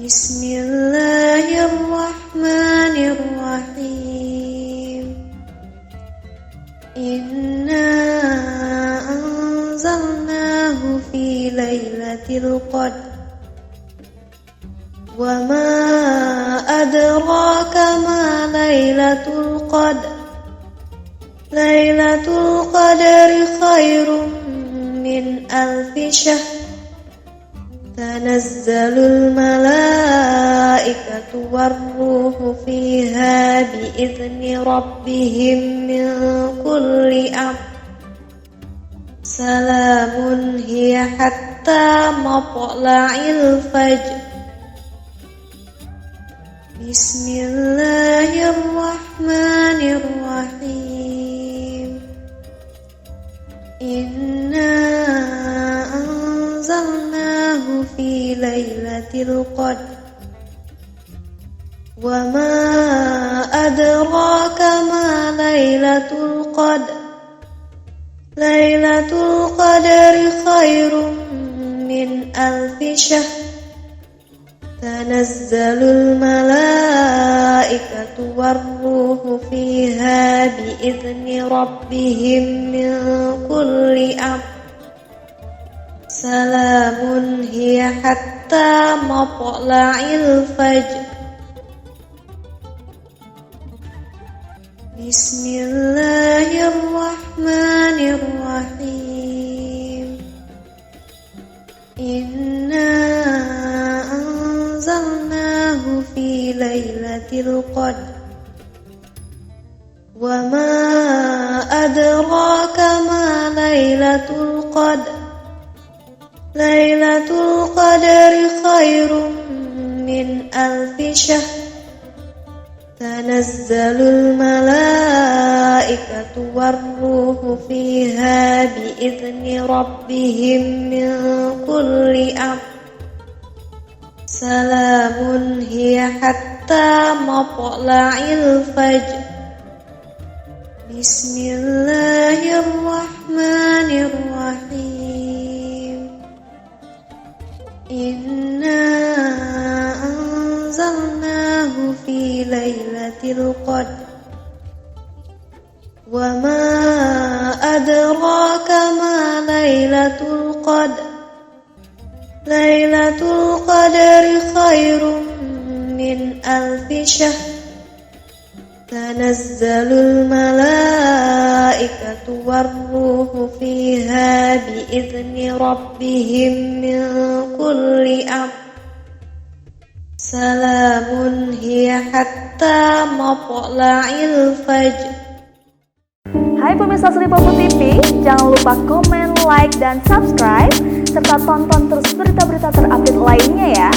Bismillahirrahmanirrahim. Inna anzalnahu fi lailatul qadr. Wa ma adraka ma lailatul qadr. Lailatul qadri khairum min alfi syahr. Tanazzalul malaikatu warruhu fiha biizni rabbihim min kulli amr. Salamun hiya hatta matla'il fajr. Bismillahirrahmanirrahim. Inna anzalnahu fi lailatul qadr. Wa ma adraka ma lailatul qadr. Lailatul qadri khairum min alfi syahr. Tanazzalul malaikatu warruhu fiha biizni rabbihim min kulli amr. Salamun hiya hatta matla'il fajr. Bismillahirrahmanirrahim. Inna anzalnahu fi lailatul qadr. Wa ma adraka ma lailatul qadr. Lailatul qadri khairum min alfi syahr. Tanazzalul malaikatu warruhu fiha biizni rabbihim min kulli amr. Salamun hiya hatta matla'il fajr. Bismillahirrahmanirrahim. Inna anzalnahu fi lailatul qadr. Wa ma adraka ma lailatul qadr. Lailatul qadri khairum min alfi syahr. Tanazzalul malaikatu warruhu fiha biizni rabbihim min kulli amr. Salamun hiya hatta matla'il fajr. Hai pemirsa Sri Popo TV, jangan lupa komen, like, dan subscribe serta tonton terus berita-berita terupdate lainnya ya.